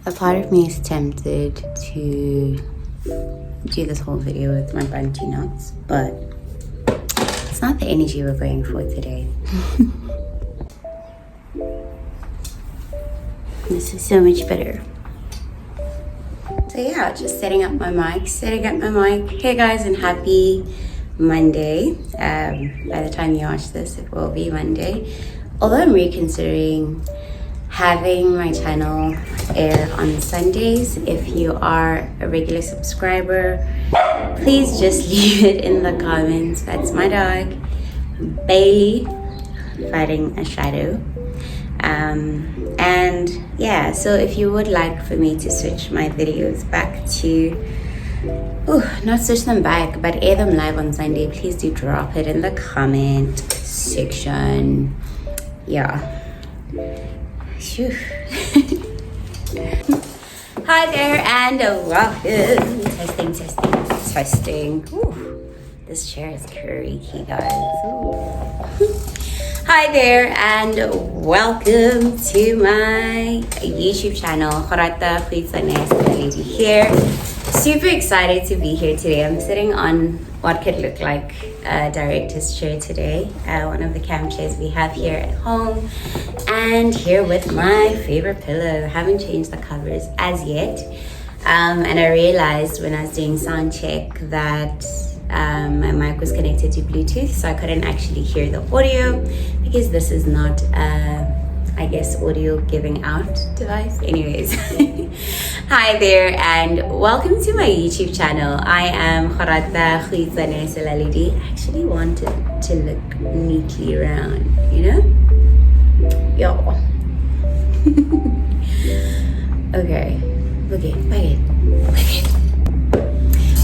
A part of me is tempted to do this whole video with my bunchy knots, but it's not the energy we're going for today. This is so much better. So yeah, just setting up my mic. Hey guys, and happy Monday. By the time you watch this, it will be Monday. Although I'm reconsidering having my channel air on Sundays. If you are a regular subscriber, please just leave it in the comments. That's my dog, Bailey, fighting a shadow. And yeah, so if you would like for me to switch my videos back to, not switch them back, but air them live on Sunday, please do drop it in the comment section. Yeah. Phew. Hi there and welcome. Testing. Ooh, this chair is creaky, guys. Ooh. Hi there and welcome to my YouTube channel. Gorata.Selaledi here. Super excited to be here today. I'm sitting on what could look like a director's chair today, one of the cam chairs we have here at home, and here with my favorite pillow. I haven't changed the covers as yet, and I realized when I was doing sound check that my mic was connected to Bluetooth, so I couldn't actually hear the audio because this is not I guess audio giving out device. Anyways, hi there and welcome to my YouTube channel. I am Gorata.Selaledi. I actually wanted to look neatly around, you know? Yo. Okay.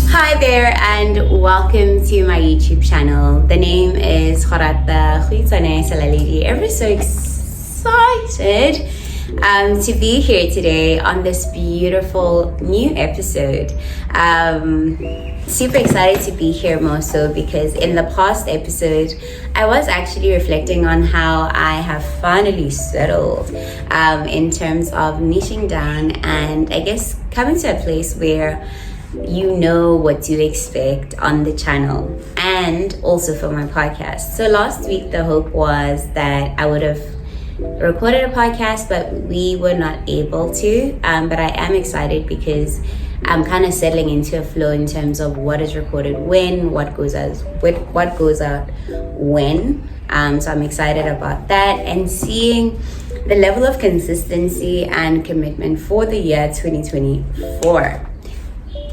Hi there and welcome to my YouTube channel. The name is Gorata.Selaledi. Ever so excited to be here today on this beautiful new episode. Super excited to be here more so because in the past episode I was actually reflecting on how I have finally settled in terms of niching down and I guess coming to a place where you know what to expect on the channel and also for my podcast. So last week the hope was that I would have recorded a podcast, but we were not able to, but I am excited because I'm kind of settling into a flow in terms of what is recorded when, what goes out when. So I'm excited about that and seeing the level of consistency and commitment for the year 2024.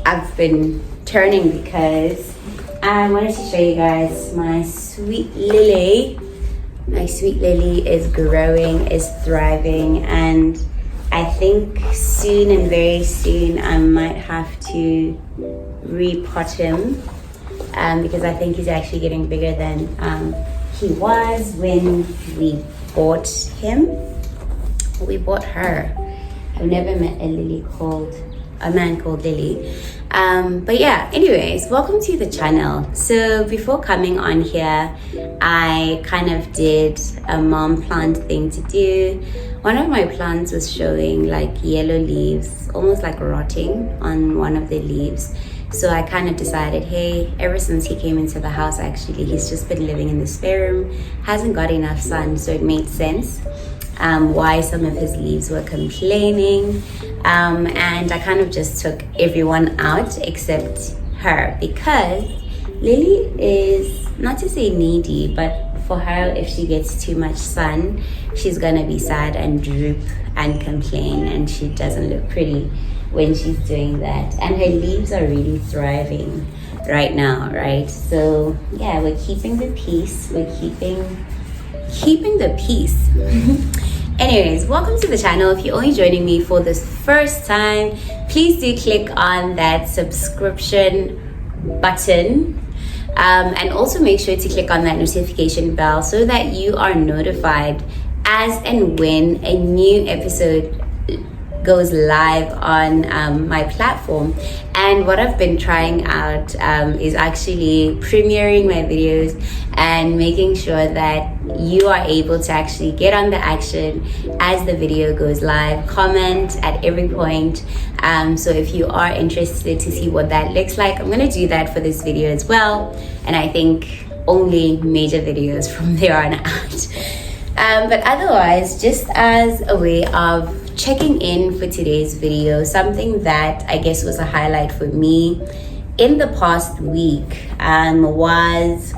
I've been turning because I wanted to show you guys my sweet lily. My sweet lily is growing, is thriving, and I think soon and very soon I might have to repot him because I think he's actually getting bigger than he was when we bought him. We bought her. I've never met a man called Lily. But yeah, anyways, welcome to the channel. So before coming on here, I kind of did a mom plant thing to do. One of my plants was showing like yellow leaves, almost like rotting on one of the leaves. So I kind of decided, hey, ever since he came into the house, actually, he's just been living in the spare room, hasn't got enough sun, so it made sense why some of his leaves were complaining, and I kind of just took everyone out except her because Lily is, not to say needy, but for her, if she gets too much sun, she's gonna be sad and droop and complain, and she doesn't look pretty when she's doing that. And her leaves are really thriving right now, right? So yeah, we're keeping the peace. We're keeping the peace. Anyways, welcome to the channel. If you're only joining me for this first time, please do click on that subscription button, and also make sure to click on that notification bell so that you are notified as and when a new episode goes live on my platform. And what I've been trying out is actually premiering my videos and making sure that you are able to actually get on the action as the video goes live, comment at every point. So if you are interested to see what that looks like, I'm going to do that for this video as well. And I think only major videos from there on out. But otherwise, just as a way of checking in for today's video, something that I guess was a highlight for me in the past week was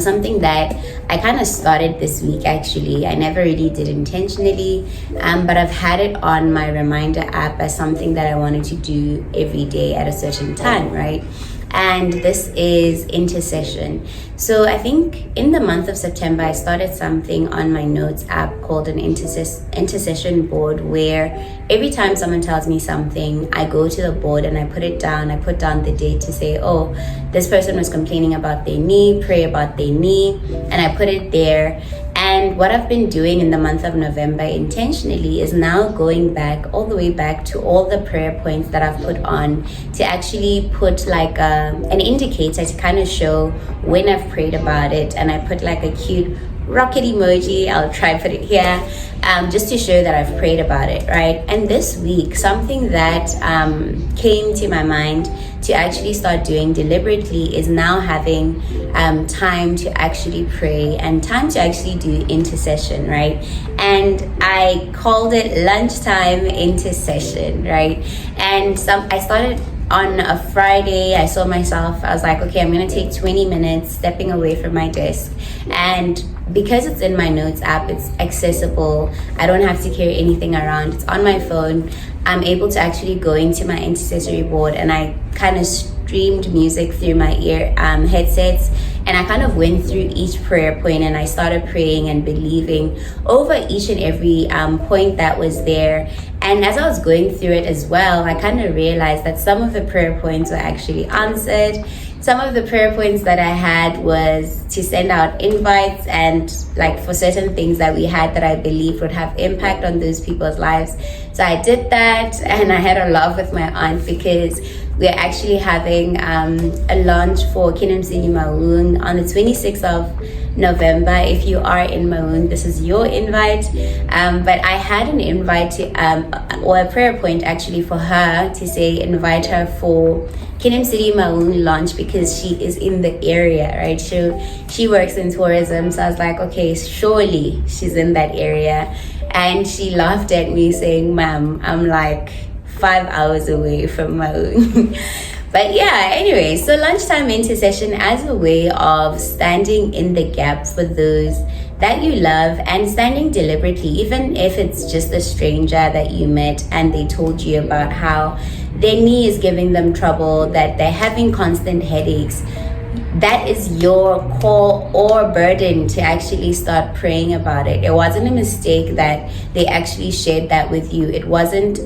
something that I kind of started this week. Actually, I never really did intentionally, but I've had it on my reminder app as something that I wanted to do every day at a certain time, right? And this is intercession. So I think in the month of September, I started something on my notes app called an intercession board, where every time someone tells me something, I go to the board and I put it down. I put down the date to say, oh, this person was complaining about their knee, pray about their knee, and I put it there. And what I've been doing in the month of November intentionally is now going back, all the way back to all the prayer points that I've put on, to actually put like an indicator to kind of show when I've prayed about it. And I put like a cute rocket emoji. I'll try put it here, just to show that I've prayed about it, right? And this week, something that came to my mind to actually start doing deliberately is now having time to actually pray and time to actually do intercession, right? And I called it lunchtime intercession, right? And I started on a Friday. I saw myself, I was like, okay, I'm gonna take 20 minutes stepping away from my desk. And because it's in my notes app, it's accessible. I don't have to carry anything around. It's on my phone. I'm able to actually go into my intercessory board, and I kind of streamed music through my ear headsets, and I kind of went through each prayer point, and I started praying and believing over each and every point that was there. And as I was going through it as well, I kind of realized that some of the prayer points were actually answered. Some of the prayer points that I had was to send out invites, and like for certain things that we had that I believed would have impact on those people's lives. So I did that, and I had a laugh with my aunt because we're actually having a launch for Kingdom City Maun on the 26th of November. If you are in Maun, this is your invite. But I had an invite to, or a prayer point actually for her to say invite her for Kingdom City Maun launch, because she is in the area, right? She works in tourism. So I was like, okay, surely she's in that area. And she laughed at me saying, ma'am, I'm like 5 hours away from Maun. But yeah, anyway, so lunchtime intercession as a way of standing in the gap for those that you love, and standing deliberately, even if it's just a stranger that you met and they told you about how their knee is giving them trouble, that they're having constant headaches. That is your call or burden to actually start praying about it. It wasn't a mistake that they actually shared that with you. It wasn't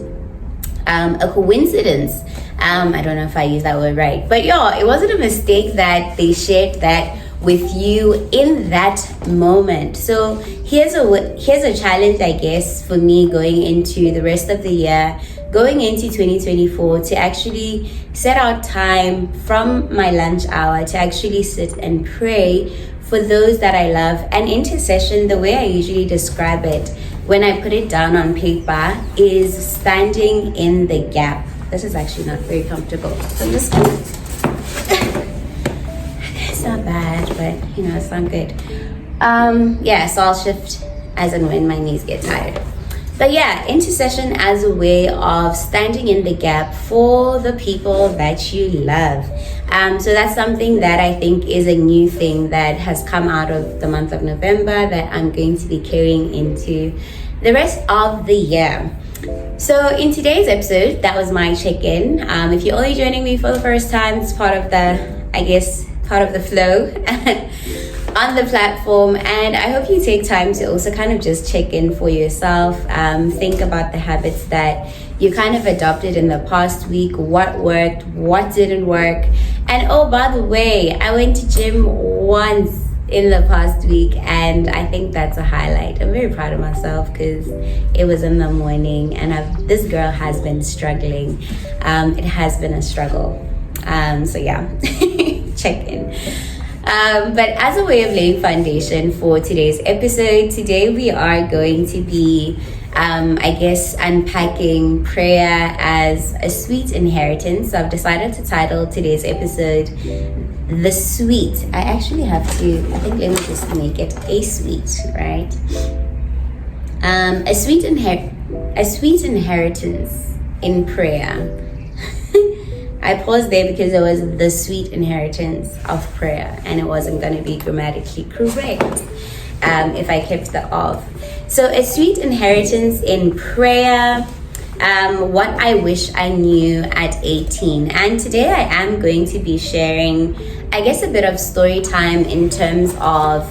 a coincidence. I don't know if I use that word right, but yeah, it wasn't a mistake that they shared that with you in that moment. So here's a challenge, I guess, for me going into the rest of the year, going into 2024, to actually set out time from my lunch hour to actually sit and pray for those that I love. And intercession, the way I usually describe it when I put it down on paper, is standing in the gap. This is actually not very comfortable, so I'm just gonna it's not bad, but you know, it's not good. Yeah, so I'll shift as and when my knees get tired. But yeah, intercession as a way of standing in the gap for the people that you love. So that's something that I think is a new thing that has come out of the month of November that I'm going to be carrying into the rest of the year. So in today's episode, that was my check-in. If you're only joining me for the first time, it's part of the flow on the platform, and I hope you take time to also kind of just check in for yourself, think about the habits that you kind of adopted in the past week, what worked, what didn't work. And oh, by the way, I went to gym once in the past week, and I think that's a highlight. I'm very proud of myself because it was in the morning, and this girl has been struggling. It has been a struggle. So yeah, check in. But as a way of laying foundation for today's episode, today we are going to be unpacking prayer as a sweet inheritance. So I've decided to title today's episode The Sweet. I actually have to, let me just make it a sweet, right? A sweet inheritance in prayer. I paused there because it was the sweet inheritance of prayer, and it wasn't going to be grammatically correct if I kept that off. So a sweet inheritance in prayer, what I wish I knew at 18. And today I am going to be sharing, I guess, a bit of story time in terms of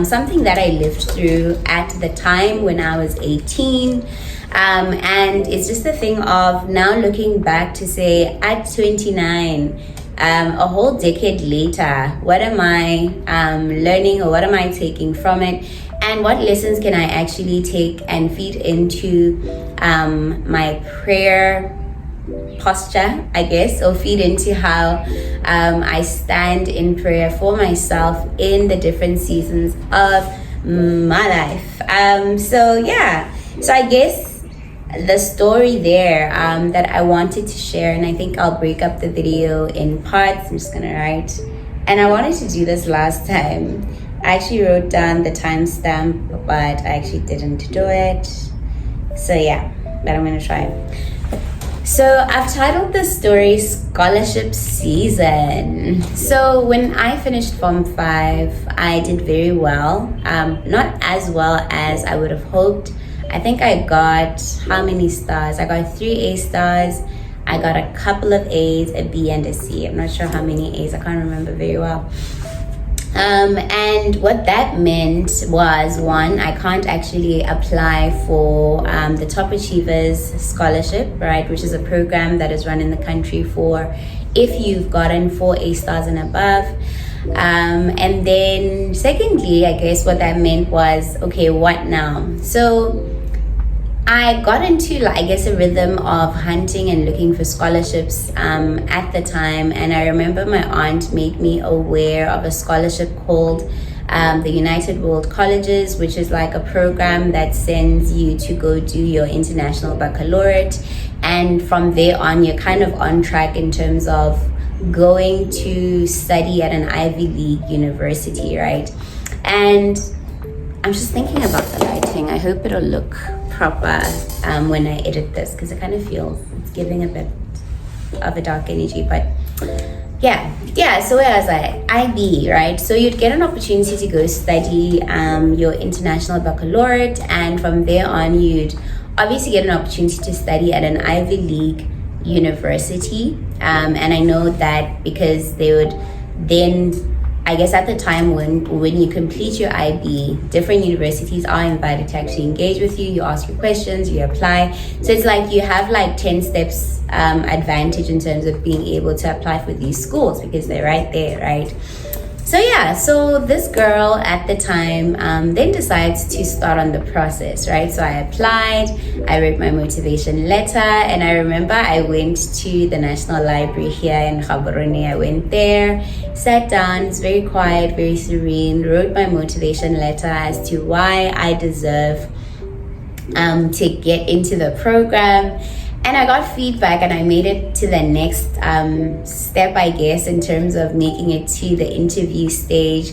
something that I lived through at the time when I was 18. And it's just a thing of now looking back to say at 29, a whole decade later, what am I learning, or what am I taking from it? And what lessons can I actually take and feed into my prayer posture, I guess, or feed into how I stand in prayer for myself in the different seasons of my life. So I guess the story there that I wanted to share, and I think I'll break up the video in parts. I'm just gonna write, and I wanted to do this last time. I actually wrote down the timestamp, but I actually didn't do it. So yeah, but I'm gonna try. So I've titled the story Scholarship Season. So when I finished Form 5, I did very well. Not as well as I would have hoped. I think I got, how many stars? I got 3 A stars. I got a couple of A's, a B and a C. I'm not sure how many A's. I can't remember very well. And what that meant was, one, I can't actually apply for the Top Achievers Scholarship, right, which is a program that is run in the country for if you've gotten 4 A stars and above. And then secondly, I guess what that meant was, okay, what now? So I got into, I guess, a rhythm of hunting and looking for scholarships at the time. And I remember my aunt made me aware of a scholarship called the United World Colleges, which is like a program that sends you to go do your international baccalaureate. And from there on, you're kind of on track in terms of going to study at an Ivy League university, right? And I'm just thinking about the lighting. I hope it'll look proper when I edit this, because it kind of feels it's giving a bit of a dark energy. But yeah, so where was I? IB, right? So you'd get an opportunity to go study your international baccalaureate, and from there on you'd obviously get an opportunity to study at an Ivy League university. And I know that because they would then, I guess at the time when you complete your IB, different universities are invited to actually engage with you. You ask your questions, you apply. So it's like you have like 10 steps advantage in terms of being able to apply for these schools because they're right there, right? So so this girl at the time then decides to start on the process, right? So I applied, I wrote my motivation letter, and I remember I went to the National Library here in Gaborone. I went there, sat down, it's very quiet, very serene, wrote my motivation letter as to why I deserve to get into the program. And I got feedback, and I made it to the next step, I guess, in terms of making it to the interview stage.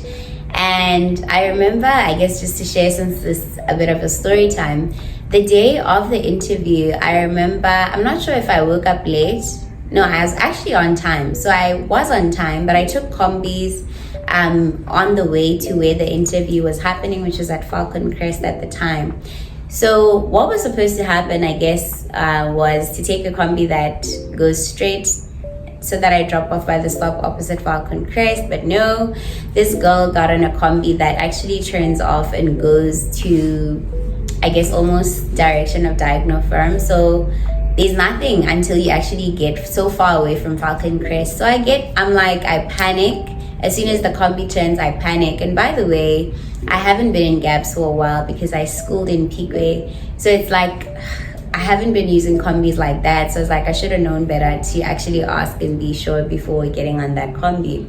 And I remember, I guess, just to share, since this is a bit of a story time, the day of the interview, I remember, I'm not sure if I woke up late. No, I was actually on time. So I was on time, but I took combis on the way to where the interview was happening, which was at Falcon Crest at the time. So what was supposed to happen, I guess, was to take a combi that goes straight so that I drop off by the stop opposite Falcon Crest. But no, this girl got on a combi that actually turns off and goes to, I guess, almost direction of Diagonal Firm. So there's nothing until you actually get so far away from Falcon Crest. So I panic, As soon as the combi turns, I panic. And by the way, I haven't been in Gabs for a while because I schooled in Pique. So it's like I haven't been using combis like that. So it's like I should have known better to actually ask and be sure before getting on that combi.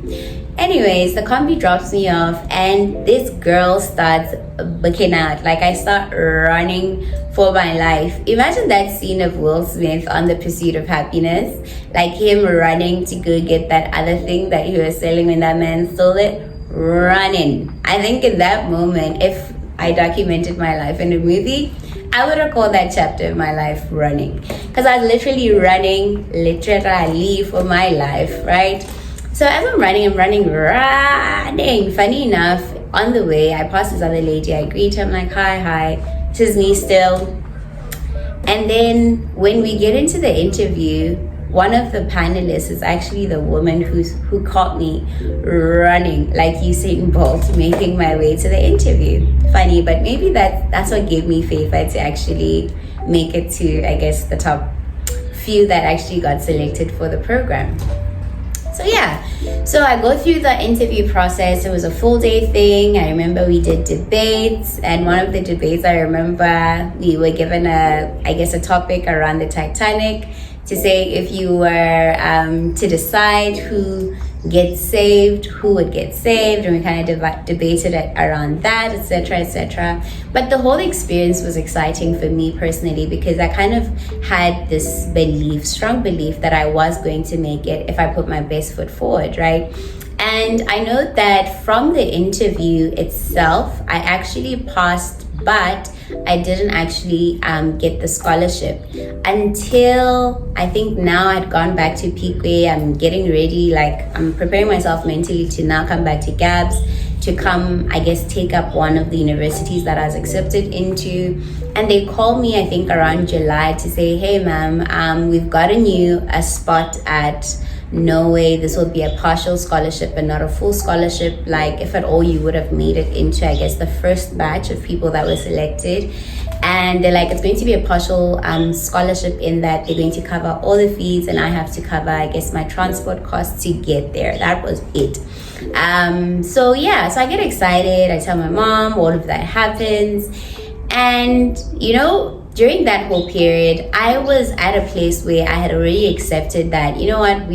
Anyways, the combi drops me off and this girl starts booking out. Like I start running for my life. Imagine that scene of Will Smith on The Pursuit of Happiness. Like him running to go get that other thing that he was selling when that man stole it. Running. I think in that moment, if I documented my life in a movie, I would have called that chapter of my life running, because I was literally running for my life, right? So as I'm running. Funny enough, on the way, I passed this other lady. I greet her. I'm like, hi. This is me still. And then when we get into the interview, one of the panelists is actually the woman who caught me running like Usain Bolt, making my way to the interview. Funny, but maybe that's what gave me faith to actually make it to, I guess, the top few that actually got selected for the program. So yeah, so I go through the interview process. It was a full day thing. I remember we did debates, and one of the debates I remember we were given a topic around the Titanic, to say if you were to decide who gets saved, who would get saved, and we kind of debated it around that, etc. But the whole experience was exciting for me personally, because I kind of had this strong belief that I was going to make it if I put my best foot forward, right? And I know that from the interview itself, I actually passed, but I didn't actually get the scholarship until I think now I'd gone back to Pique. I'm getting ready, like I'm preparing myself mentally to now come back to Gabs, to come, I guess, take up one of the universities that I was accepted into. And they called me, I think around July, to say, hey ma'am, we've gotten you a spot at Norway. This will be a partial scholarship and not a full scholarship. Like if at all you would have made it into, I guess, the first batch of people that were selected. And they're like, it's going to be a partial scholarship in that they're going to cover all the fees and I have to cover, I guess, my transport costs to get there. That was it. So I get excited. I tell my mom, all of that happens. And, during that whole period, I was at a place where I had already accepted that, we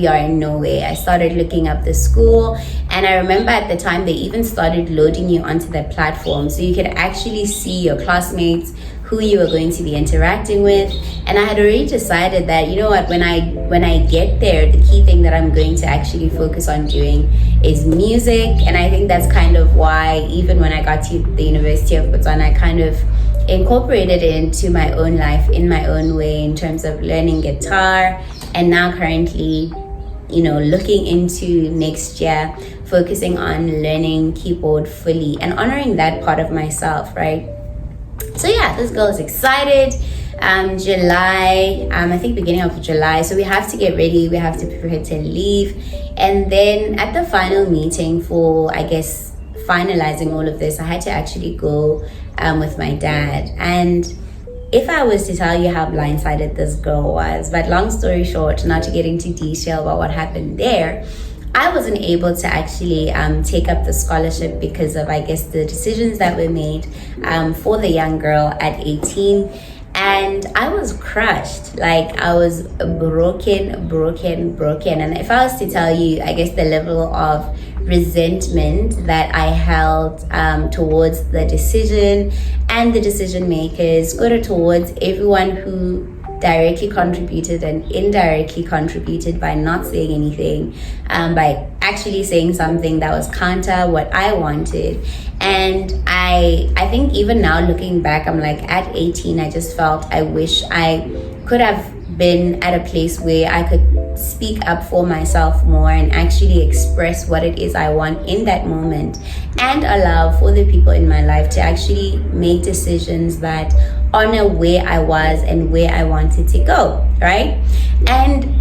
are in Norway. I started looking up the school, and I remember at the time they even started loading you onto the platform so you could actually see your classmates, who you were going to be interacting with. And I had already decided that, when I get there, the key thing that I'm going to actually focus on doing is music. And I think that's kind of why even when I got to the University of Botswana, I kind of incorporated it into my own life in my own way, in terms of learning guitar, and now currently looking into next year, focusing on learning keyboard fully and honoring that part of myself, right? So this girl is excited. July, I think beginning of July, so we have to get ready, we have to prepare to leave. And then at the final meeting for, I guess, finalizing all of this, I had to actually go with my dad. And if I was to tell you how blindsided this girl was, but long story short, not to get into detail about what happened there, I wasn't able to actually take up the scholarship because of, I guess, the decisions that were made for the young girl at 18. And I was crushed. Like I was broken. And if I was to tell you, I guess, the level of resentment that I held towards the decision and the decision makers, towards everyone who directly contributed and indirectly contributed by not saying anything, by actually saying something that was counter what I wanted. And I think even now looking back, I'm like, at 18, I just felt I wish I could have been at a place where I could speak up for myself more and actually express what it is I want in that moment, and allow for the people in my life to actually make decisions that honor where I was and where I wanted to go, right? And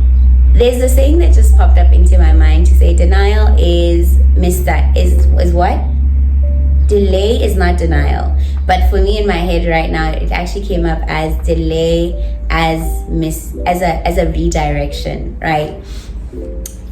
there's a saying that just popped up into my mind to say denial is what? Delay is not denial. But for me in my head right now, it actually came up as delay as a redirection, right?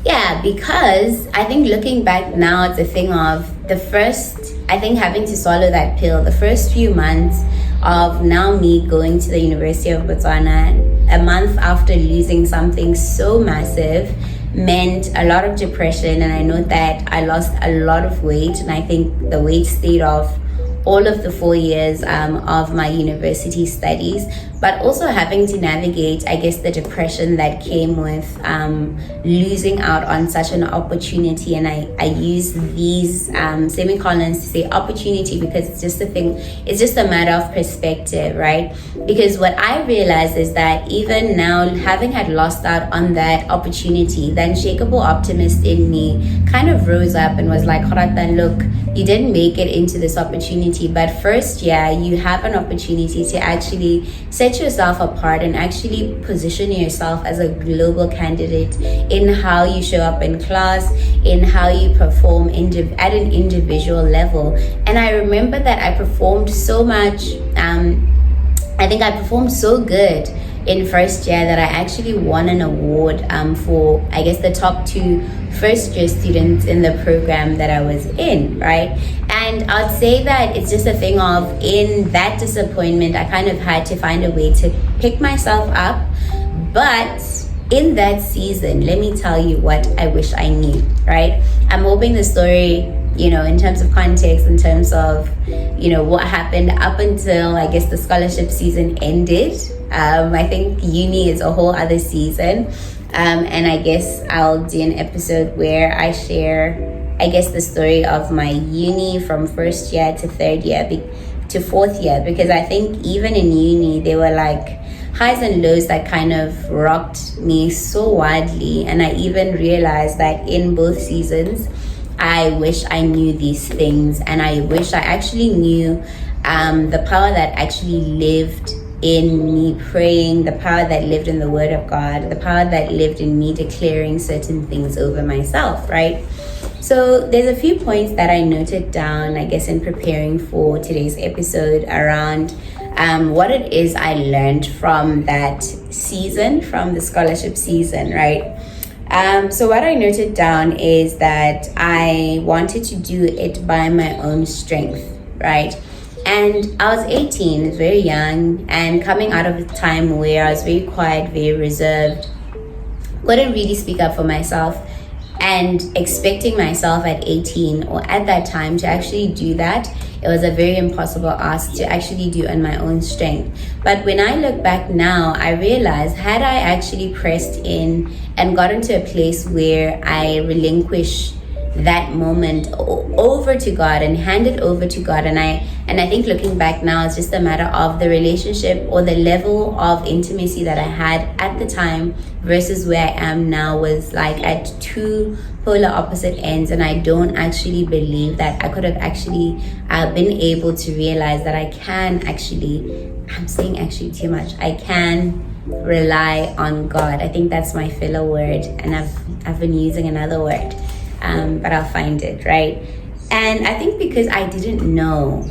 Yeah, because I think looking back now, it's a thing of the first, I think having to swallow that pill, the first few months of now me going to the University of Botswana, a month after losing something so massive, meant a lot of depression. And I know that I lost a lot of weight, and I think the weight stayed off all of the 4 years of my university studies, but also having to navigate, I guess, the depression that came with losing out on such an opportunity. And I use these semicolons to say opportunity, because it's just a thing, it's just a matter of perspective, right? Because what I realized is that even now, having had lost out on that opportunity, the unshakable optimist in me kind of rose up and was like, Gorata, look, you didn't make it into this opportunity, but first, yeah, you have an opportunity to actually set yourself apart and actually position yourself as a global candidate in how you show up in class, in how you perform at an individual level. And I remember that I performed so much. I think I performed so good in first year that I actually won an award for, I guess, the top 2 first year students in the program that I was in, right? And I'd say that it's just a thing of, in that disappointment, I kind of had to find a way to pick myself up. But in that season, let me tell you what I wish I knew, right? I'm hoping the story, in terms of context, in terms of, what happened up until, I guess, the scholarship season ended. I think uni is a whole other season. And I guess I'll do an episode where I share, I guess, the story of my uni from first year to third year to fourth year, because I think even in uni, there were like highs and lows that kind of rocked me so wildly. And I even realized that in both seasons, I wish I knew these things, and I wish I actually knew the power that actually lived in me praying, the power that lived in the Word of God, the power that lived in me declaring certain things over myself, right? So there's a few points that I noted down, I guess, in preparing for today's episode around what it is I learned from that season, from the scholarship season, right? So what I noted down is that I wanted to do it by my own strength, right? And I was 18, very young, and coming out of a time where I was very quiet, very reserved, couldn't really speak up for myself, and expecting myself at 18 or at that time to actually do that, it was a very impossible ask to actually do on my own strength. But when I look back now, I realize, had I actually pressed in and gotten to a place where I relinquish that moment over to God and hand it over to God, and I think looking back now, it's just a matter of the relationship or the level of intimacy that I had at the time versus where I am now was like at 2 polar opposite ends. And I don't actually believe that I could have actually been able to realize that I can actually, I'm saying actually too much, I can rely on God. I think that's my filler word, and I've been using another word, but I'll find it, right? And I think because I didn't know,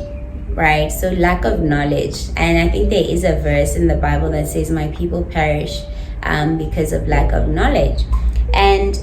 right? So lack of knowledge. And I think there is a verse in the Bible that says, my people perish because of lack of knowledge. And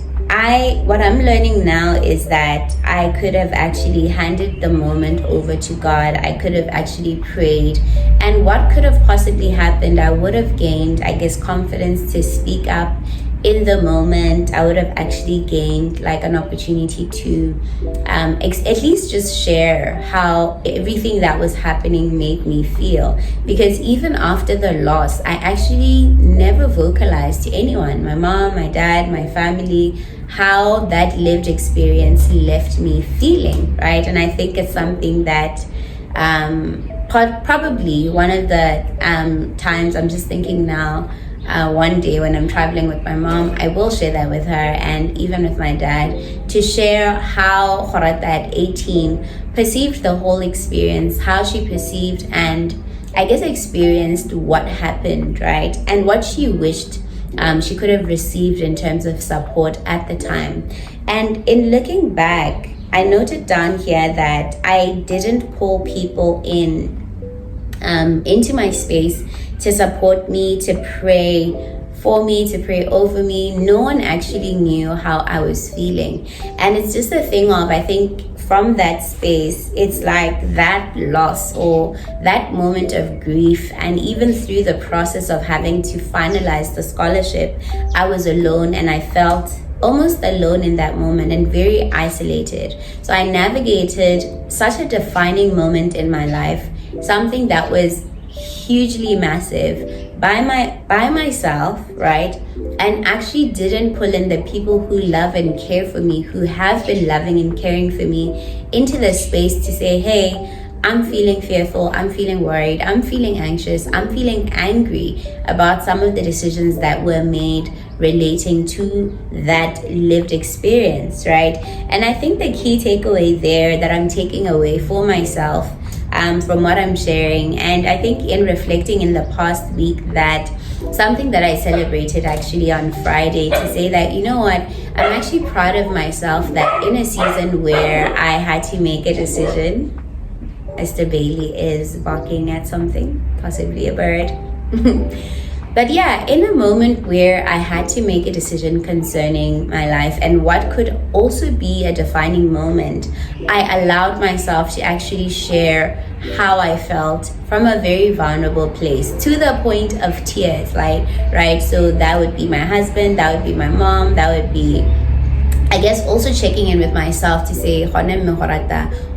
what I'm learning now is that I could have actually handed the moment over to God. I could have actually prayed. And what could have possibly happened, I would have gained, I guess, confidence to speak up in the moment. I would have actually gained like an opportunity to at least just share how everything that was happening made me feel. Because even after the loss, I actually never vocalized to anyone, my mom, my dad, my family, how that lived experience left me feeling, right? And I think it's something that probably one of the times, I'm just thinking now, one day when I'm traveling with my mom, I will share that with her, and even with my dad, to share how Gorata at 18 perceived the whole experience, how she perceived and I guess experienced what happened, right? And what she wished she could have received in terms of support at the time. And in looking back, I noted down here that I didn't pull people into my space to support me, to pray for me, to pray over me. No one actually knew how I was feeling. And it's just a thing of, I think, from that space, it's like that loss or that moment of grief, and even through the process of having to finalize the scholarship, I was alone, and I felt almost alone in that moment and very isolated. So I navigated such a defining moment in my life, something that was hugely massive, by myself, right? And actually didn't pull in the people who love and care for me, who have been loving and caring for me, into the space to say, hey, I'm feeling fearful, I'm feeling worried, I'm feeling anxious, I'm feeling angry about some of the decisions that were made relating to that lived experience, right? And I think the key takeaway there that I'm taking away for myself, from what I'm sharing, and I think in reflecting in the past week, that something that I celebrated actually on Friday, to say that, you know what, I'm actually proud of myself that in a season where I had to make a decision. Mr. Bailey is barking at something, possibly a bird. But yeah, in a moment where I had to make a decision concerning my life and what could also be a defining moment, I allowed myself to actually share how I felt from a very vulnerable place, to the point of tears, like, right? So that would be my husband, that would be my mom, that would be, I guess, also checking in with myself to say,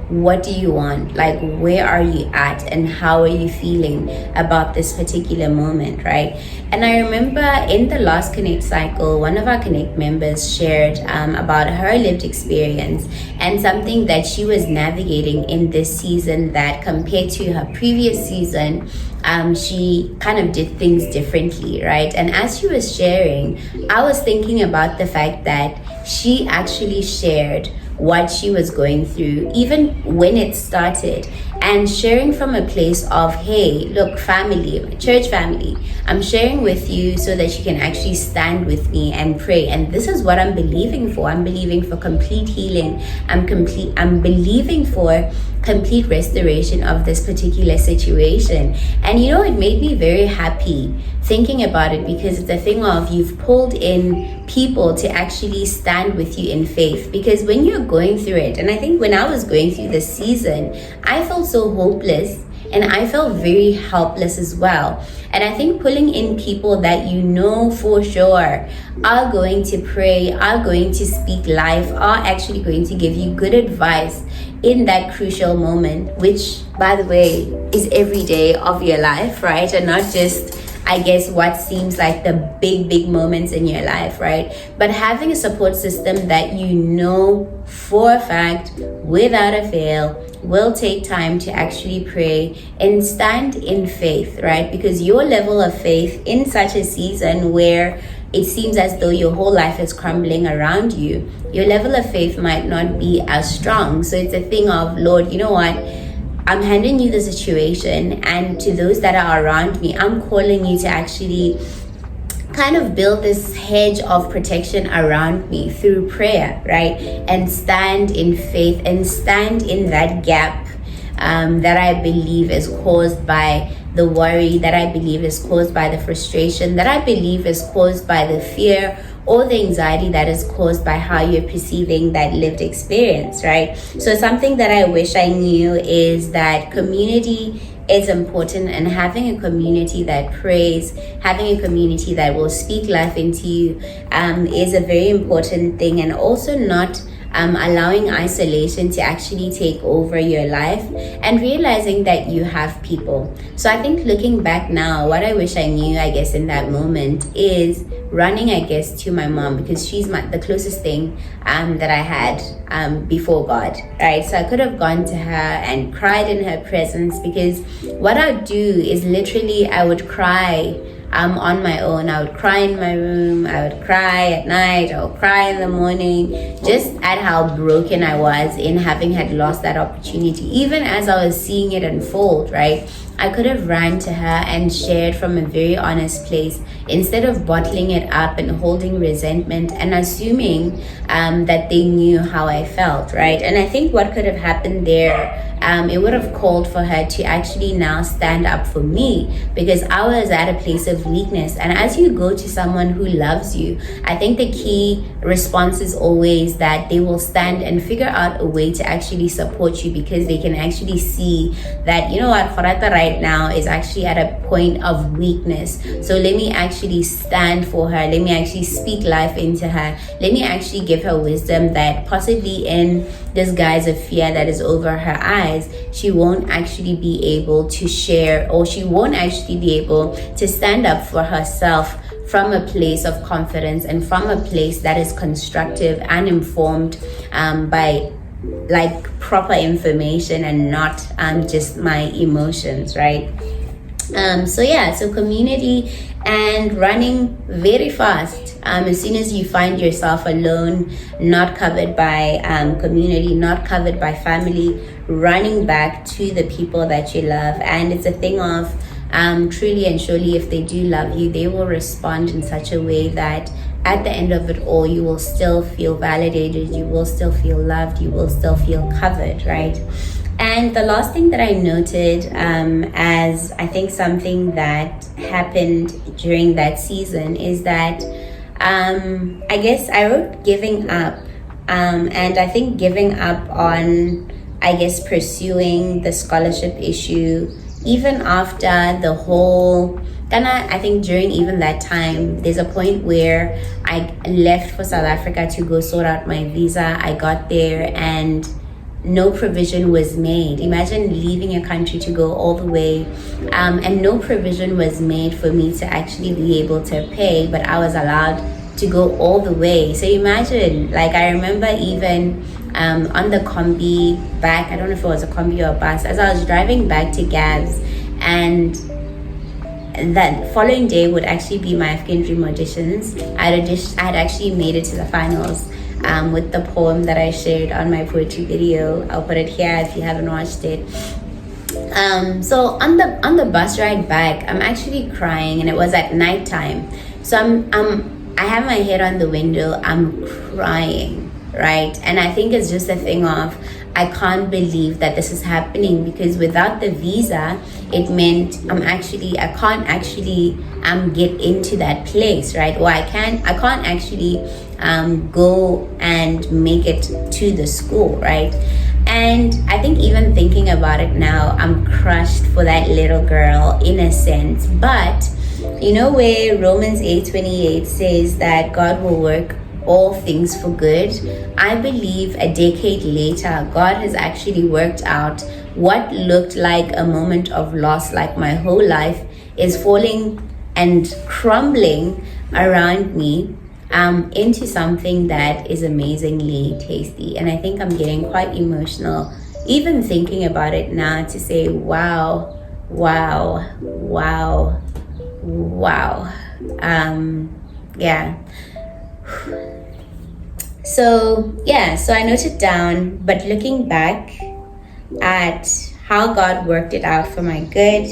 what do you want? Like, where are you at and how are you feeling about this particular moment, right? And I remember in the last Connect cycle, one of our Connect members shared about her lived experience and something that she was navigating in this season, that compared to her previous season, she kind of did things differently, right? And as she was sharing, I was thinking about the fact that she actually shared what she was going through, even when it started, and sharing from a place of, hey, look, family, church family, I'm sharing with you so that you can actually stand with me and pray. And this is what I'm believing for. I'm believing for complete healing. I'm believing for complete restoration of this particular situation. And you know, it made me very happy thinking about it, because it's a thing of, you've pulled in people to actually stand with you in faith. Because when you're going through it, and I think when I was going through this season, I felt so hopeless and I felt very helpless as well. And I think pulling in people that you know for sure are going to pray, are going to speak life, are actually going to give you good advice in that crucial moment, which, by the way, is every day of your life, right? And not just, I guess, what seems like the big moments in your life, right? But having a support system that you know for a fact, without a fail, will take time to actually pray and stand in faith, right? Because your level of faith in such a season where it seems as though your whole life is crumbling around you, your level of faith might not be as strong. So it's a thing of, Lord, you know what? I'm handing you the situation, and to those that are around me, I'm calling you to actually kind of build this hedge of protection around me through prayer, right? And stand in faith and stand in that gap that I believe is caused by the worry, that I believe is caused by the frustration, that I believe is caused by the fear or the anxiety that is caused by how you're perceiving that lived experience, right? So something that I wish I knew is that community is important, and having a community that prays, having a community that will speak life into you is a very important thing. And also not allowing isolation to actually take over your life, and realizing that you have people. So I think looking back now, what I wish I knew, I guess, in that moment is running, I guess, to my mom, because she's the closest thing that I had before God, right? So I could have gone to her and cried in her presence, because what I would do is literally I would cry on my own. I would cry in my room, I would cry at night, I would cry in the morning, just at how broken I was in having had lost that opportunity. Even as I was seeing it unfold, right? I could have ran to her and shared from a very honest place, instead of bottling it up and holding resentment and assuming that they knew how I felt, right? And I think what could have happened there it would have called for her to actually now stand up for me, because I was at a place of weakness. And as you go to someone who loves you, I think the key response is always that they will stand and figure out a way to actually support you, because they can actually see that, you know what, Gorata right now is actually at a point of weakness. So let me actually stand for her. Let me actually speak life into her. Let me actually give her wisdom that possibly in this guise of fear that is over her eyes, she won't actually be able to share, or she won't actually be able to stand up for herself from a place of confidence and from a place that is constructive and informed by like proper information and not just my emotions, right? So community and running very fast. As soon as you find yourself alone, not covered by community, not covered by family, running back to the people that you love. And it's a thing of truly and surely, if they do love you, they will respond in such a way that at the end of it all, you will still feel validated, you will still feel loved, you will still feel covered, right? And the last thing that I noted as I think something that happened during that season is that I guess I wrote giving up. And I think giving up on, I guess, pursuing the scholarship issue, even after the whole, I think during even that time, there's a point where I left for South Africa to go sort out my visa. I got there and no provision was made. Imagine leaving a country to go all the way, and no provision was made for me to actually be able to pay, but I was allowed to go all the way. So imagine, like, I remember even on the combi back, I don't know if it was a combi or a bus, as I was driving back to Gabs, and that following day would actually be my African Dream auditions. I had actually made it to the finals with the poem that I shared on my poetry video. I'll put it here if you haven't watched it. So on the bus ride back, I'm actually crying, and it was at nighttime. So I have my head on the window, I'm crying, right? And I think it's just a thing of, I can't believe that this is happening, because without the visa, it meant I can't actually get into that place, right? Or I can't actually go and make it to the school, right? And I think even thinking about it now, I'm crushed for that little girl in a sense. But you know where Romans 8:28 says that God will work all things for good? I believe a decade later, God has actually worked out what looked like a moment of loss, like my whole life is falling and crumbling around me, into something that is amazingly tasty. And I think I'm getting quite emotional even thinking about it now, to say wow. Yeah. So I noted down, but looking back at how God worked it out for my good,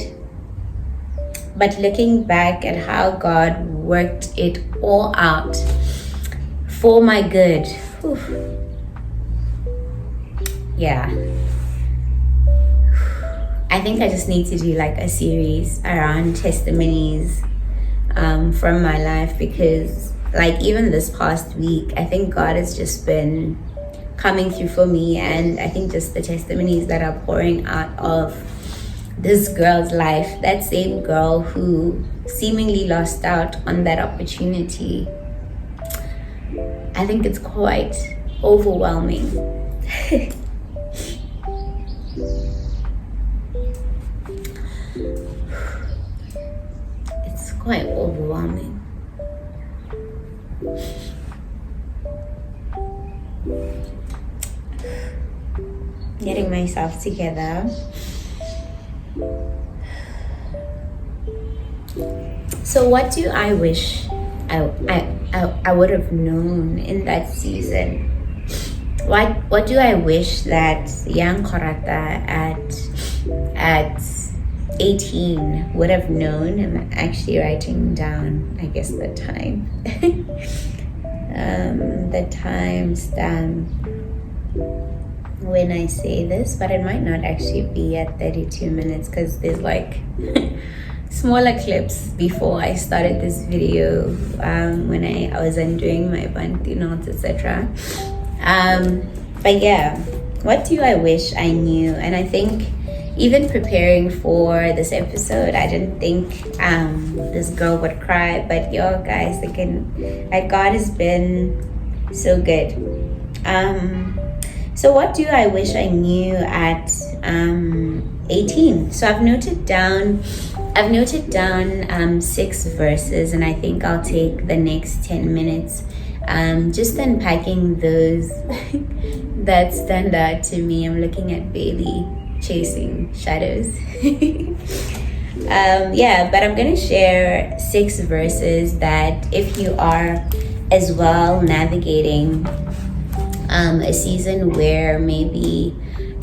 but looking back at how God worked it all out for my good. Whew. Yeah. I think I just need to do like a series around testimonies from my life, because like even this past week, I think God has just been coming through for me, and I think just the testimonies that are pouring out of this girl's life, that same girl who seemingly lost out on that opportunity. I think it's quite overwhelming. It's quite overwhelming. Getting myself together. So what do I wish I would have known in that season? What do I wish that young Gorata at 18 would have known? I'm actually writing down, I guess, the time. The time stamp. when I say this, but it might not actually be at 32 minutes because there's like smaller clips before I started this video when I was undoing my bantu knots, etc. But yeah, what do I wish I knew? And I think even preparing for this episode, I didn't think this girl would cry, but yo guys, God has been so good. So what do I wish I knew at 18? So I've noted down 6 verses, and I think I'll take the next 10 minutes just unpacking those that stand out to me. I'm looking at Bailey chasing shadows. But I'm gonna share 6 verses that if you are as well navigating a season where maybe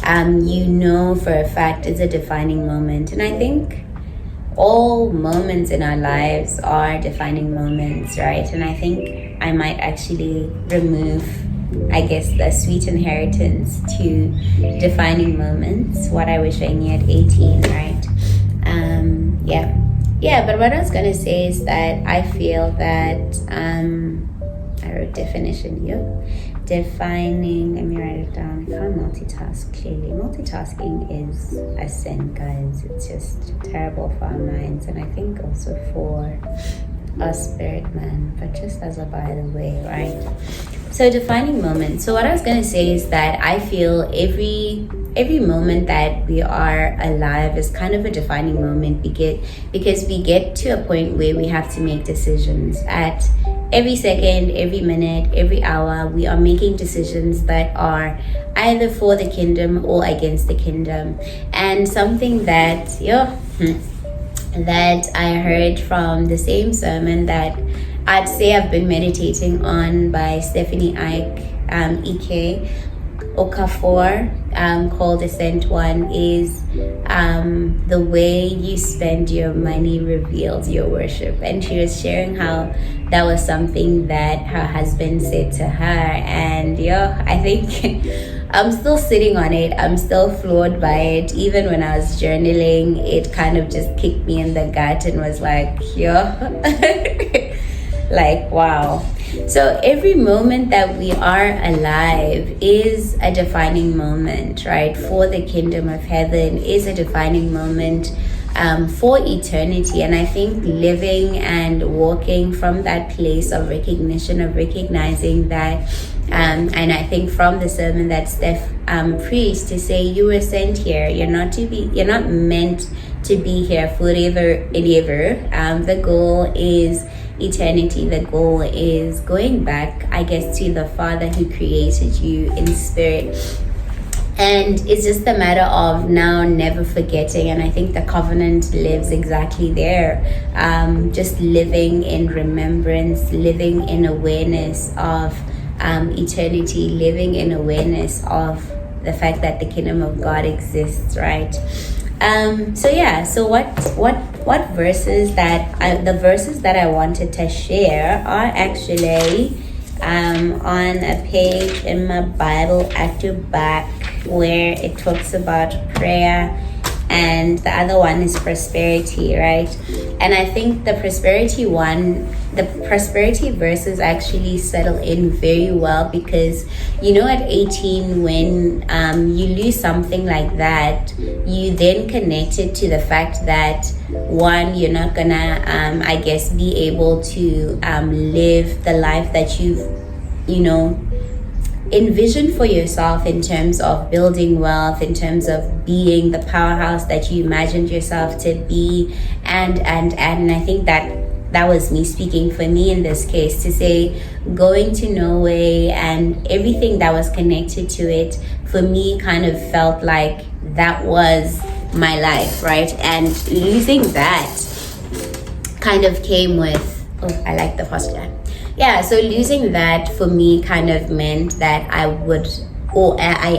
you know for a fact it's a defining moment. And I think all moments in our lives are defining moments, right? And I think I might actually remove, I guess, the sweet inheritance to defining moments, what I wish I knew at 18, right? But what I was gonna say is that I feel that I wrote definition here. Defining, let me write it down. I can't multitask clearly. Multitasking is a sin, guys. It's just terrible for our minds, and I think also for our spirit man, but just as a by the way, right? So defining moment. So what I was gonna say is that I feel every moment that we are alive is kind of a defining moment because we get to a point where we have to make decisions. At every second, every minute, every hour, we are making decisions that are either for the kingdom or against the kingdom. And something that that I heard from the same sermon that I'd say I've been meditating on by Stephanie Ike, Ike Okafor, called Ascent One, is the way you spend your money reveals your worship. And she was sharing how that was something that her husband said to her, and I think I'm still sitting on it. I'm still floored by it. Even when I was journaling, it kind of just kicked me in the gut and was like, like, wow. So every moment that we are alive is a defining moment, right? For the kingdom of heaven is a defining moment for eternity. And I think living and walking from that place of recognition, of recognizing that, and I think from the sermon that Steph preached, to say you were sent here, you're not meant to be here forever and ever. The goal is eternity. The goal is going back, I guess, to the Father who created you in spirit. And it's just a matter of now never forgetting. And I think the covenant lives exactly there. Just living in remembrance, living in awareness of eternity, living in awareness of the fact that the kingdom of God exists, right? So what verses the verses that I wanted to share are actually on a page in my Bible at the back, where it talks about prayer, and the other one is prosperity, right? And I think the prosperity verses actually settle in very well, because at 18, when you lose something like that, you then connect it to the fact that, one, you're not gonna I guess be able to live the life that you've envision for yourself, in terms of building wealth, in terms of being the powerhouse that you imagined yourself to be, and I think that was me speaking for me in this case, to say going to Norway and everything that was connected to it, for me kind of felt like that was my life, right? And losing that kind of came with, I like the posture. So losing that for me kind of meant that I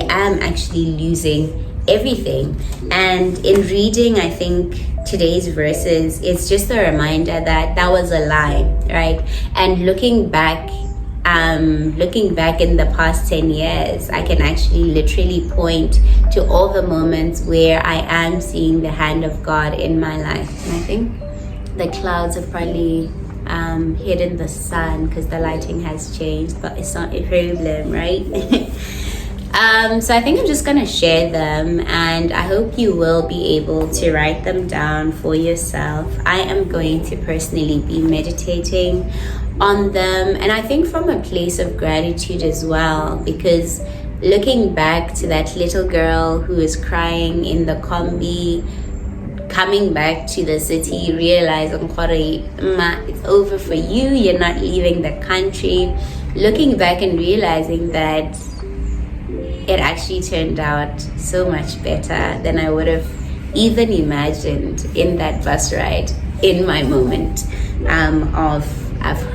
am actually losing everything. And in reading, I think, today's verses, it's just a reminder that was a lie, right? And looking back looking back in the past 10 years, I can actually literally point to all the moments where I am seeing the hand of God in my life. And I think the clouds have probably hidden the sun because the lighting has changed, but it's not a problem, right? So I think I'm just gonna share them, and I hope you will be able to write them down for yourself. I am going to personally be meditating on them, and I think from a place of gratitude as well, because looking back to that little girl who is crying in the combi, coming back to the city, realizing it's over for you, you're not leaving the country, looking back and realizing that it actually turned out so much better than I would have even imagined in that bus ride, in my moment of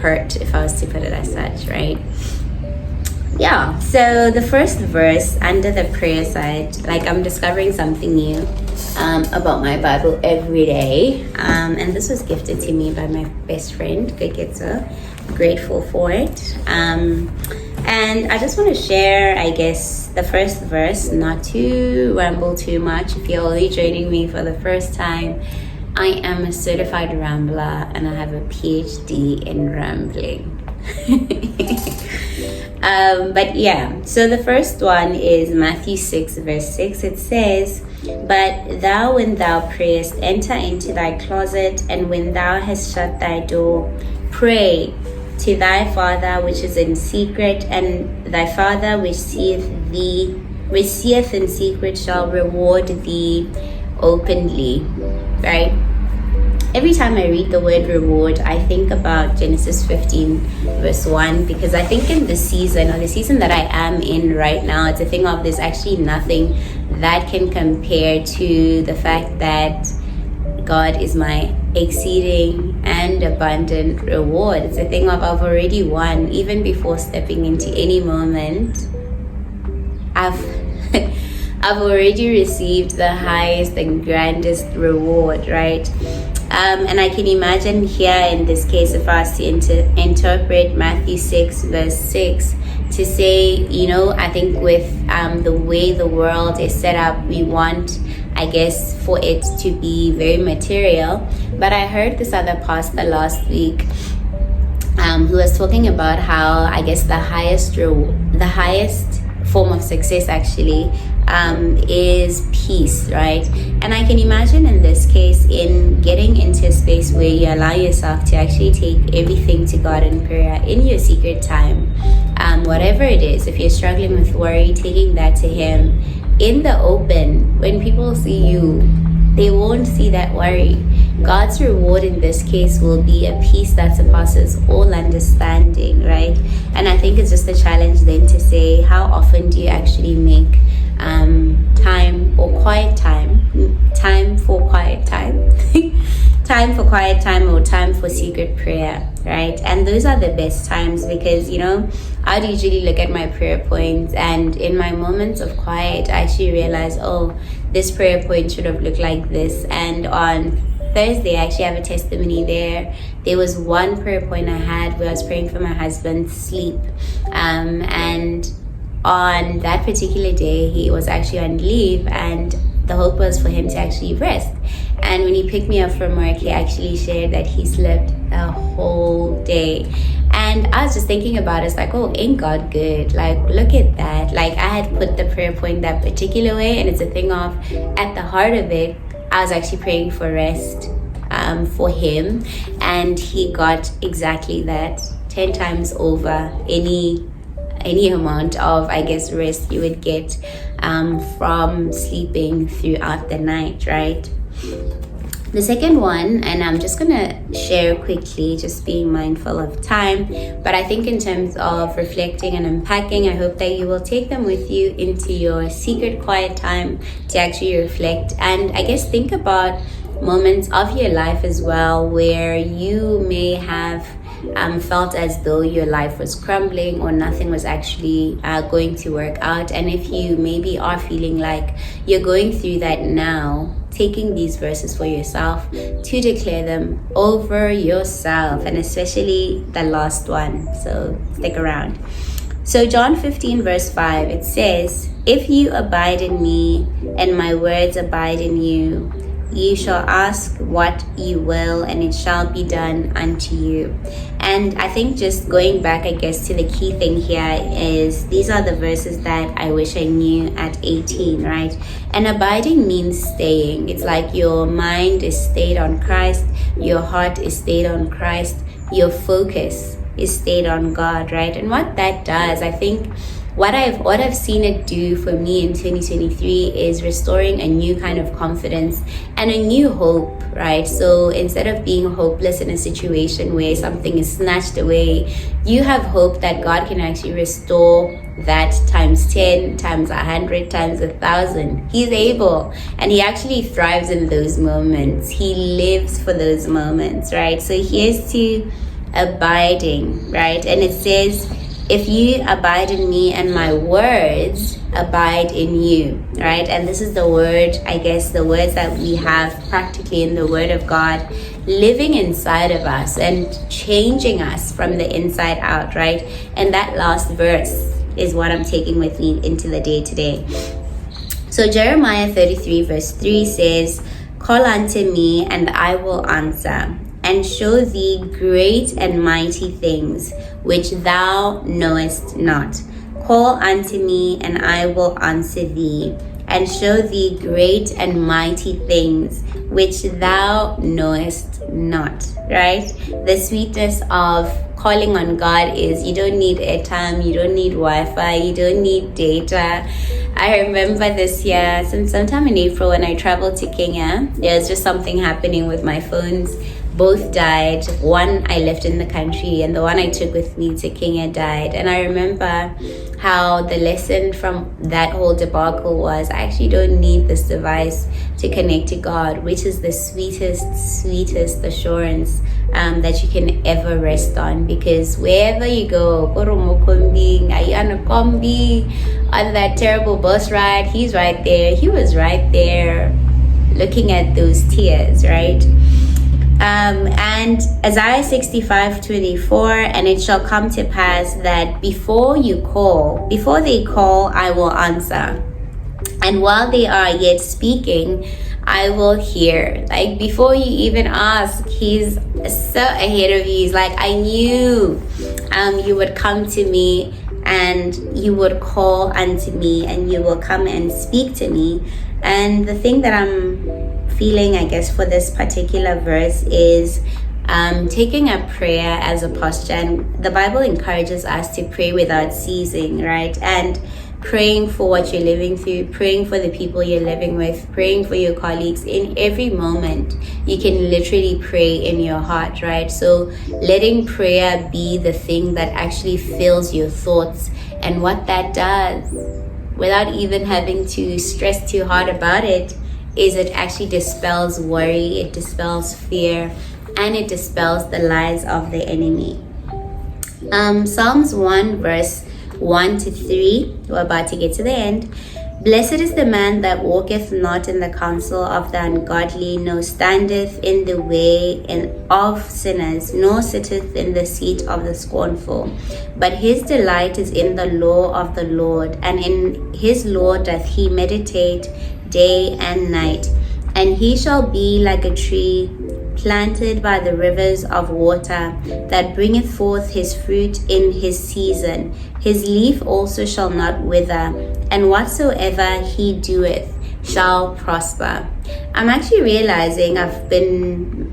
hurt, if I was to put it as such, right? Yeah, so the first verse under the prayer side, like I'm discovering something new about my Bible every day, and this was gifted to me by my best friend, Geketso. Grateful for it. And I just want to share, I guess, the first verse, not to ramble too much. If you're only joining me for the first time, I am a certified rambler and I have a PhD in rambling. But yeah, so the first one is Matthew 6 verse 6. It says, "But thou, when thou prayest, enter into thy closet, and when thou hast shut thy door, pray to thy Father which is in secret, and thy Father which seeth in secret shall reward thee openly." Right? Every time I read the word reward, I think about Genesis 15 verse 1, because I think in the season that I am in right now, it's a thing of there's actually nothing that can compare to the fact that God is my exceeding and abundant reward. It's a thing of I've already won. Even before stepping into any moment, I've already received the highest and grandest reward, right? And I can imagine here in this case, if I was to interpret Matthew 6 verse 6 to say, I think with the way the world is set up, we want, I guess, for it to be very material. But I heard this other pastor last week who was talking about how, I guess, the highest form of success actually is peace, right? And I can imagine in this case, in getting into a space where you allow yourself to actually take everything to God in prayer in your secret time, whatever it is, if you're struggling with worry, taking that to Him in the open. When people see you, they won't see that worry. God's reward in this case will be a peace that surpasses all understanding, right? And I think it's just a challenge then to say, how often do you actually make time for quiet time or time for secret prayer, right? And those are the best times, because I'd usually look at my prayer points, and in my moments of quiet I actually realize, oh, this prayer point should have looked like this. And on Thursday, I actually have a testimony there. There was one prayer point I had where I was praying for my husband's sleep, and on that particular day he was actually on leave, and the hope was for him to actually rest. And when he picked me up from work, he actually shared that he slept the whole day. And I was just thinking about it, it's like, oh, ain't God good? Like, look at that. Like, I had put the prayer point that particular way, and it's a thing of, at the heart of it, I was actually praying for rest for him, and he got exactly that, 10 times over any amount of, I guess, rest you would get from sleeping throughout the night, right? The second one, and I'm just gonna share quickly, just being mindful of time, but I think in terms of reflecting and unpacking, I hope that you will take them with you into your secret quiet time to actually reflect, and I guess think about moments of your life as well where you may have felt as though your life was crumbling or nothing was actually going to work out. And if you maybe are feeling like you're going through that now, taking these verses for yourself to declare them over yourself, and especially the last one. So stick around. So John 15 verse 5, it says, "If you abide in me and my words abide in you, you shall ask what you will, and it shall be done unto you." And I think just going back, I guess, to the key thing here is these are the verses that I wish I knew at 18, right? And abiding means staying. It's like your mind is stayed on Christ, your heart is stayed on Christ, your focus is stayed on God, right? And what that does, I think, what I've seen it do for me in 2023 is restoring a new kind of confidence and a new hope, right? So instead of being hopeless in a situation where something is snatched away, you have hope that God can actually restore that times 10, times 100, times 1,000. He's able, and he actually thrives in those moments. He lives for those moments, right? So here's to abiding, right? And it says, "If you abide in me and my words abide in you," right? And this is the word, I guess, the words that we have practically in the word of God living inside of us and changing us from the inside out, right? And that last verse is what I'm taking with me into the day today. So Jeremiah 33 verse 3 says, "Call unto me and I will answer, and show thee great and mighty things which thou knowest not. Call unto me, and I will answer thee, and show thee great and mighty things which thou knowest not." Right? The sweetness of calling on God is you don't need airtime, you don't need Wi-Fi, you don't need data. I remember this year, sometime in April when I traveled to Kenya, there was just something happening with my phones. Both died. One I left in the country, and the one I took with me to Kenya died. And I remember how the lesson from that whole debacle was I actually don't need this device to connect to God, which is the sweetest assurance that you can ever rest on. Because wherever you go, on that terrible bus ride, he's right there. He was right there looking at those tears, right? And Isaiah 65:24, "And it shall come to pass that before they call, I will answer. And while they are yet speaking, I will hear." Like before you even ask, he's so ahead of you. He's like, I knew you would come to me and you would call unto me and you will come and speak to me. And the thing that I'm feeling, I guess, for this particular verse is taking a prayer as a posture. And the Bible encourages us to pray without ceasing, right? And praying for what you're living through, praying for the people you're living with, praying for your colleagues. In every moment, you can literally pray in your heart, right? So letting prayer be the thing that actually fills your thoughts. And what that does, without even having to stress too hard about it, is it actually dispels worry, it dispels fear, and it dispels the lies of the enemy. Psalms 1 verse 1-3, we're about to get to the end. "Blessed is the man that walketh not in the counsel of the ungodly, nor standeth in the way of sinners, nor sitteth in the seat of the scornful. But his delight is in the law of the Lord, and in his law doth he meditate day and night. And he shall be like a tree planted by the rivers of water, that bringeth forth his fruit in his season. His leaf also shall not wither, and whatsoever he doeth shall prosper." I'm actually realizing I've been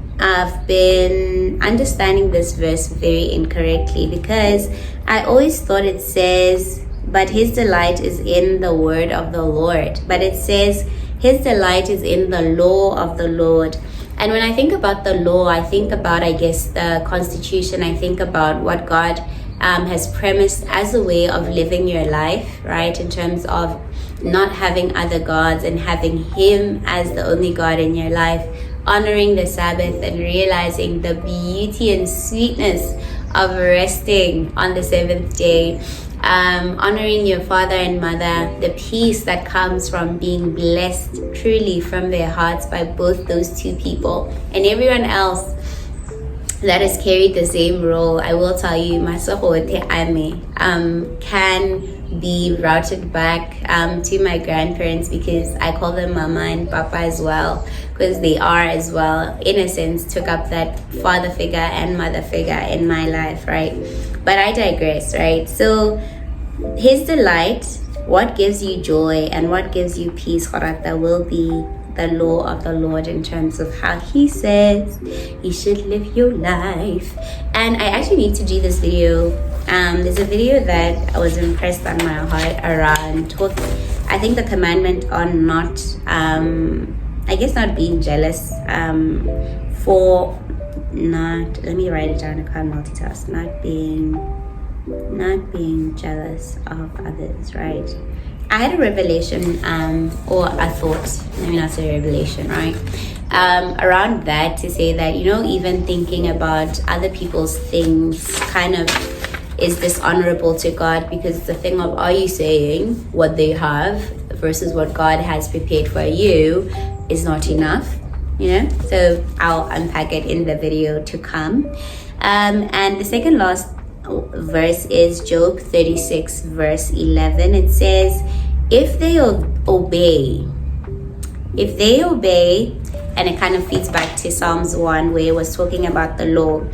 understanding this verse very incorrectly, because I always thought it says, "But his delight is in the word of the Lord." But it says, "His delight is in the law of the Lord." And when I think about the law, I think about, I guess, the Constitution. I think about what God has premised as a way of living your life, right? In terms of not having other gods and having Him as the only God in your life, honoring the Sabbath and realizing the beauty and sweetness of resting on the seventh day. honoring your father and mother, the peace that comes from being blessed truly from their hearts by both those two people, and everyone else that has carried the same role. I will tell you, Masahote Ame can be routed back to my grandparents, because I call them Mama and Papa as well, because they are as well, in a sense, took up that father figure and mother figure in my life, right? But I digress, right? So His delight, what gives you joy and what gives you peace, Gorata, will be the law of the Lord, in terms of how He says you should live your life. And I actually need to do this video. There's a video that I was impressed on my heart around, I think, the commandment on not, not being jealous, let me write it down, I can't multitask, not being jealous of others, right? I had a revelation, or a thought, let me not say revelation, right? Around that, to say that, even thinking about other people's things kind of is dishonorable to God, because it's the thing of, are you saying what they have versus what God has prepared for you is not enough, So I'll unpack it in the video to come. And the second last verse is Job 36 verse 11. It says, if they obey, and it kind of feeds back to Psalms 1, where it was talking about the law.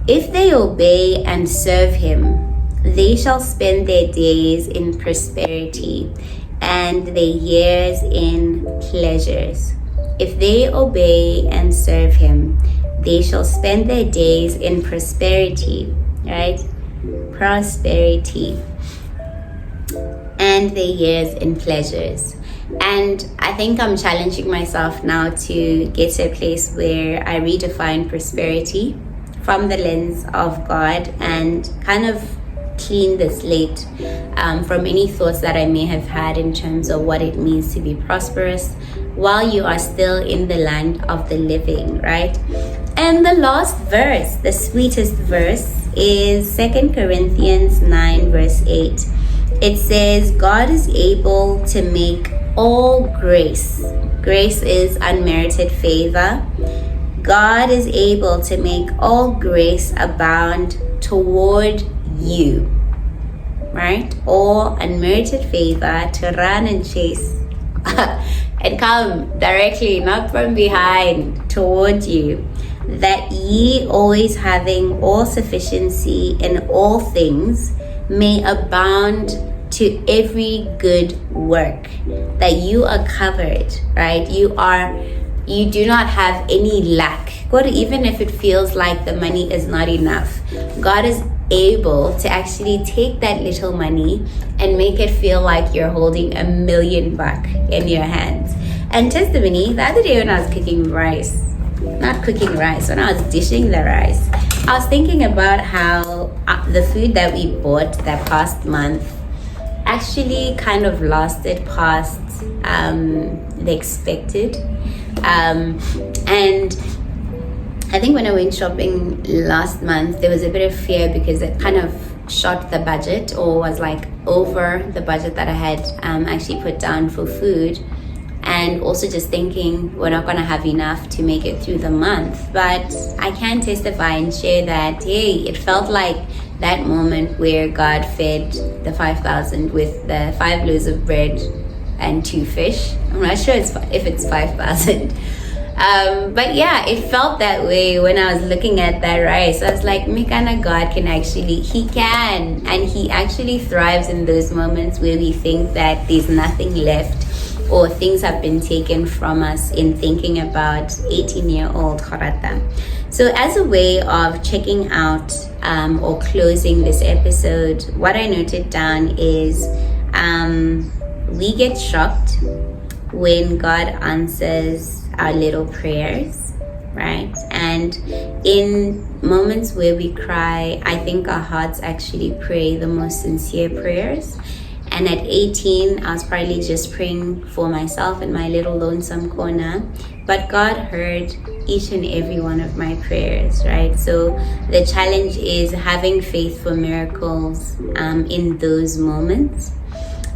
If they obey and serve Him, they shall spend their days in prosperity and their years in pleasures. If they obey and serve Him, they shall spend their days in prosperity, right? Prosperity. And their years in pleasures. And I think I'm challenging myself now to get to a place where I redefine prosperity from the lens of God, and kind of clean the slate from any thoughts that I may have had in terms of what it means to be prosperous while you are still in the land of the living, right? And the last verse, the sweetest verse, is 2 Corinthians 9 verse 8. It says, God is able to make all grace is unmerited favor. God is able to make all grace abound toward you, right? All unmerited favor to run and chase and come directly, not from behind, toward you, that ye, always having all sufficiency in all things, may abound to every good work. That you are covered, right? You do not have any lack. God, even if it feels like the money is not enough, God is able to actually take that little money and make it feel like you're holding $1 million in your hands. And testimony, the other day when I was when I was dishing the rice, I was thinking about how the food that we bought that past month actually kind of lasted past the expected. And I think when I went shopping last month, there was a bit of fear because it kind of shot the budget, or was like over the budget that I had actually put down for food. And also just thinking we're not going to have enough to make it through the month. But I can testify and share that, hey, it felt like that moment where God fed the 5,000 with the 5 loaves of bread and 2 fish. I'm not sure if it's 5,000. But yeah, it felt that way when I was looking at that rice. I was like, Mikana, God can actually, He can. And He actually thrives in those moments where we think that there's nothing left, or things have been taken from us, in thinking about 18-year-old Gorata. So as a way of checking out or closing this episode, what I noted down is we get shocked when God answers our little prayers, right? And in moments where we cry, I think our hearts actually pray the most sincere prayers. And at 18, I was probably just praying for myself in my little lonesome corner. But God heard each and every one of my prayers, right? So the challenge is having faith for miracles in those moments.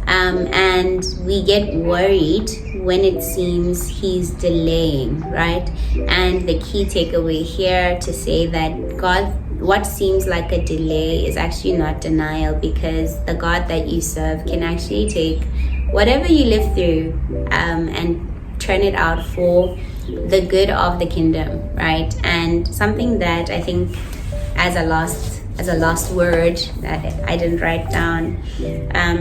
And we get worried when it seems he's delaying, right? And the key takeaway here to say that God, what seems like a delay is actually not denial, because the God that you serve can actually take whatever you live through and turn it out for the good of the kingdom, right? And something that I think as a last word that I didn't write down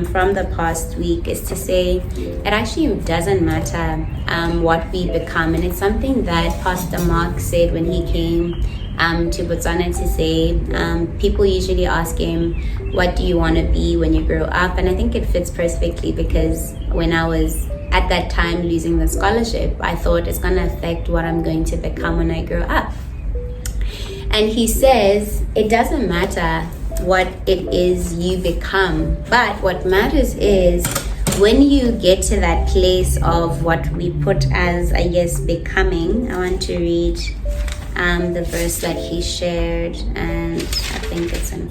from the past week is to say it actually doesn't matter what we become. And it's something that Pastor Mark said when he came to Botswana, to say people usually ask him, what do you want to be when you grow up? And I think it fits perfectly, because when I was at that time losing the scholarship, I thought it's going to affect what I'm going to become when I grow up. And he says, it doesn't matter what it is you become, but what matters is when you get to that place of what we put as, I guess, becoming. I want to read the verse that he shared, and I think it's in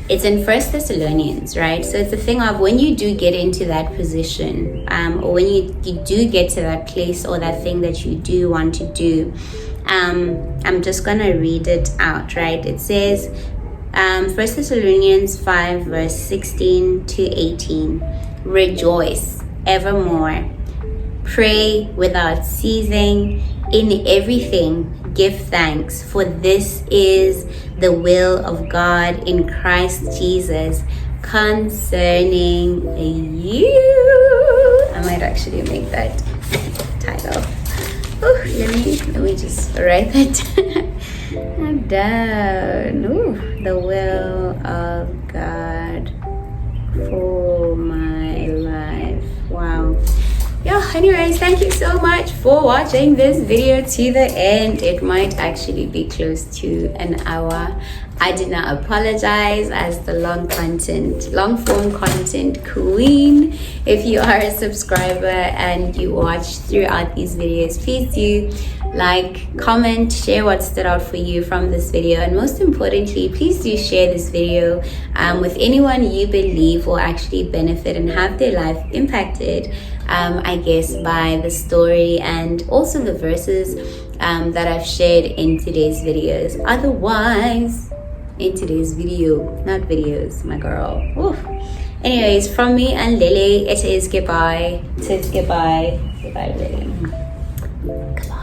it's in First Thessalonians, right? So it's a thing of when you do get into that position, or when you do get to that place or that thing that you do want to do. I'm just gonna read it out, right? It says, 1 Thessalonians 5 verse 16 to 18, rejoice evermore, pray without ceasing, in everything give thanks, for this is the will of God in Christ Jesus concerning you. I might actually make that title. Oh, let me just write that down. Ooh, the will of God for my life. Wow. Yeah, anyways, thank you so much for watching this video to the end. It might actually be close to an hour. I did not apologize as the long form content queen. If you are a subscriber and you watch throughout these videos, please do like, comment, share what stood out for you from this video, and most importantly, please do share this video with anyone you believe will actually benefit and have their life impacted, I guess, by the story and also the verses that I've shared in today's videos. Otherwise, in today's video, not videos, my girl. Oof. Anyways, from me and Lily, it is goodbye. It is goodbye. Goodbye, Lily. Goodbye.